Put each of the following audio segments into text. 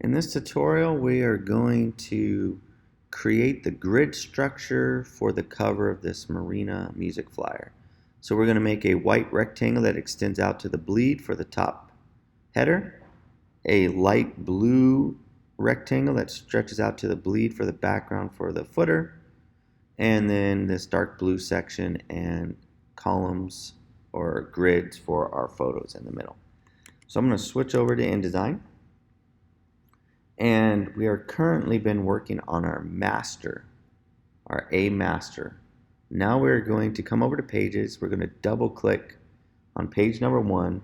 In this tutorial, we are going to create the grid structure for the cover of this Marina music flyer. So we're going to make a white rectangle that extends out to the bleed for the top header, a light blue rectangle that stretches out to the bleed for the background for the footer, and then this dark blue section and columns or grids for our photos in the middle. So I'm going to switch over to InDesign. And we are currently been working on our master, our A master. Now we're going to come over to pages. We're going to double click on page number 1.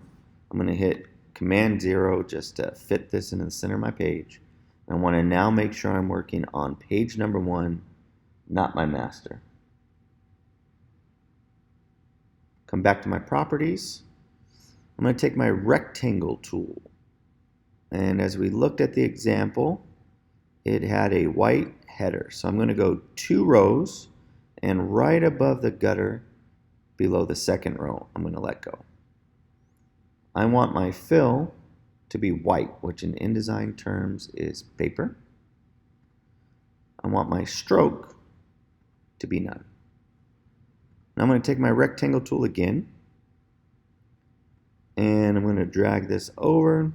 I'm going to hit Command 0 just to fit this into the center of my page. And I want to now make sure I'm working on page number 1, not my master. Come back to my properties. I'm going to take my rectangle tool. And as we looked at the example, it had a white header. So I'm going to go 2 rows, and right above the gutter, below the second row, I'm going to let go. I want my fill to be white, which in InDesign terms is paper. I want my stroke to be none. Now I'm going to take my rectangle tool again, and I'm going to drag this over.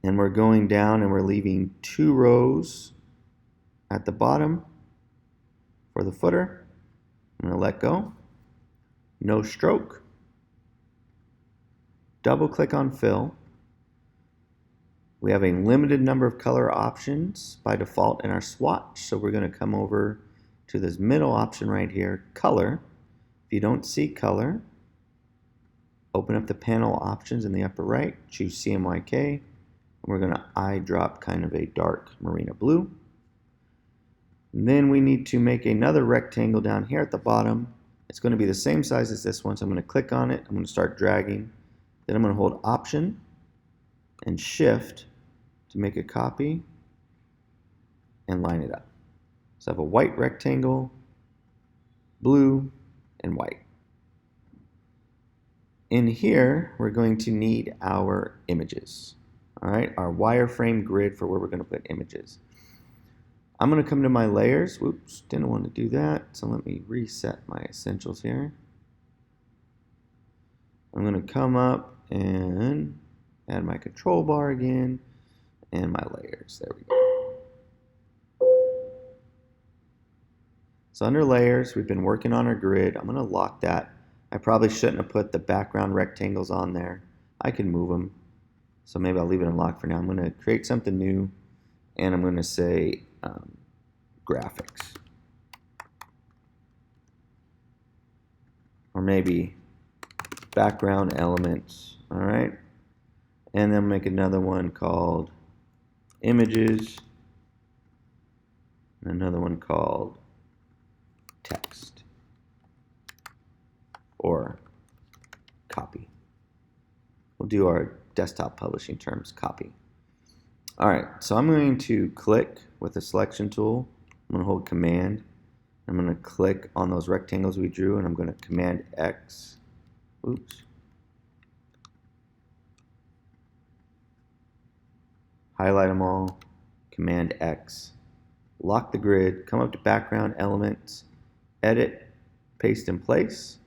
And we're going down and we're leaving 2 rows at the bottom for the footer. I'm going to let go. No stroke. Double click on fill. We have a limited number of color options by default in our swatch. So we're going to come over to this middle option right here, color. If you don't see color, open up the panel options in the upper right, choose CMYK. We're going to eyedrop kind of a dark marina blue. And then we need to make another rectangle down here at the bottom. It's going to be the same size as this one, so I'm going to click on it. I'm going to start dragging. Then I'm going to hold Option and Shift to make a copy and line it up. So I have a white rectangle, blue, and white. In here, we're going to need our images. All right, our wireframe grid for where we're going to put images. I'm going to come to my layers. Whoops, didn't want to do that. So let me reset my essentials here. I'm going to come up and add my control bar again and my layers. There we go. So under layers, we've been working on our grid. I'm going to lock that. I probably shouldn't have put the background rectangles on there. I can move them. So maybe I'll leave it unlocked for now. I'm going to create something new, and I'm going to say graphics. Or maybe background elements, all right? And then make another one called images, and another one called text, or copy. We'll do our desktop publishing terms, copy. All right, so I'm going to click with the selection tool. I'm going to hold Command. I'm going to click on those rectangles we drew, and I'm going to Command X. Oops. Highlight them all, Command X. Lock the grid, come up to background elements, edit, paste in place.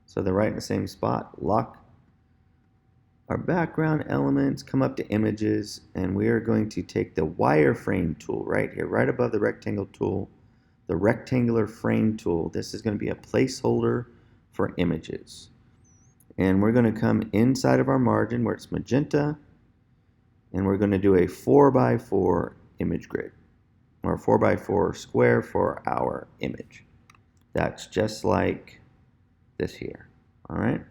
So they're right in the same spot. Lock our background elements, come up to images, and we are going to take the wireframe tool right here, right above the rectangle tool, the rectangular frame tool. This is going to be a placeholder for images. And we're going to come inside of our margin where it's magenta, and we're going to do a 4x4 image grid, or 4x4 square for our image. That's just like this here, all right?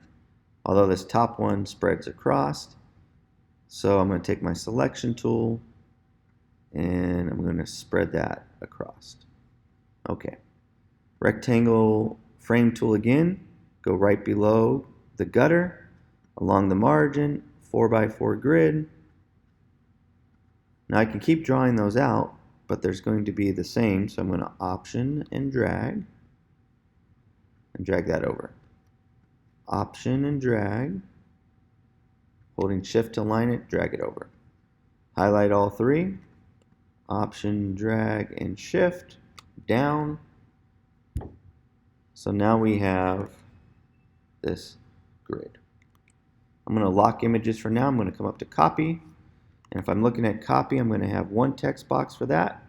Although this top one spreads across. So I'm going to take my selection tool and I'm going to spread that across. Okay. Rectangle frame tool again. Go right below the gutter, along the margin, 4x4 grid. Now I can keep drawing those out, but there's going to be the same. So I'm going to Option and drag that over. Option and drag, Holding Shift to align it, drag it over. Highlight all three, Option, drag, and Shift down. So now we have this grid. I'm going to lock images for now. I'm going to come up to copy. And if I'm looking at copy, I'm going to have one text box for that,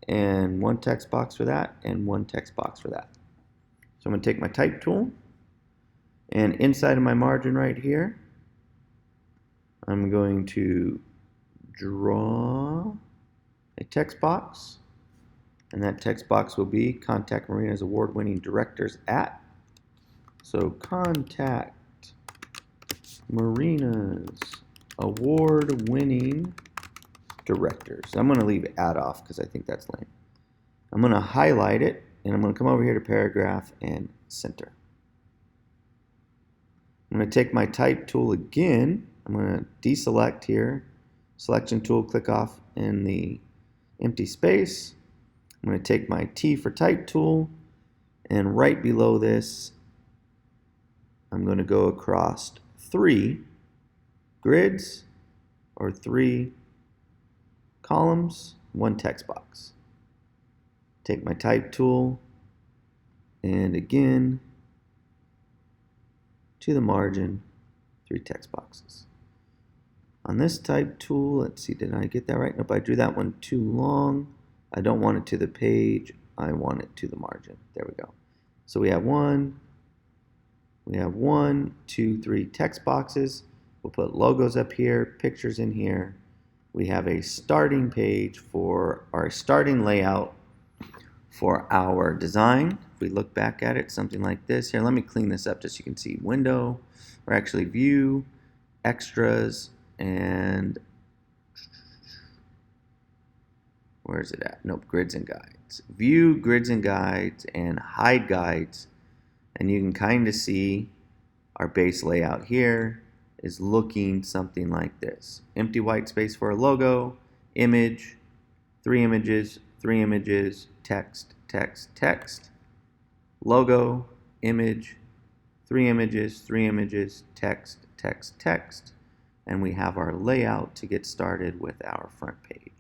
and one text box for that, and one text box for that. So I'm going to take my type tool, and inside of my margin right here, I'm going to draw a text box, and that text box will be Contact Marina's award-winning directors at. So Contact Marina's award-winning directors. I'm going to leave add off because I think that's lame. I'm going to highlight it, and I'm going to come over here to paragraph and center. I'm going to take my type tool again. I'm going to deselect here, selection tool, click off in the empty space. I'm going to take my T for type tool, and right below this, I'm going to go across 3 grids or 3 columns, 1 text box. Take my type tool, and again, to the margin, 3 text boxes. On this type tool, let's see, did I get that right? Nope, I drew that one too long. I don't want it to the page, I want it to the margin. There we go. So we have 1, 2, 3 text boxes. We'll put logos up here, pictures in here. We have a starting page for our starting layout for our design. If we look back at it, something like this. Here, let me clean this up just so you can see window, or actually view, extras, and where is it at? Nope, grids and guides. View, grids and guides, and hide guides. And you can kind of see our base layout here is looking something like this. Empty white space for a logo, image, 3 images, 3 images, text, text, text, logo, image, 3 images, 3 images, text, text, text, and we have our layout to get started with our front page.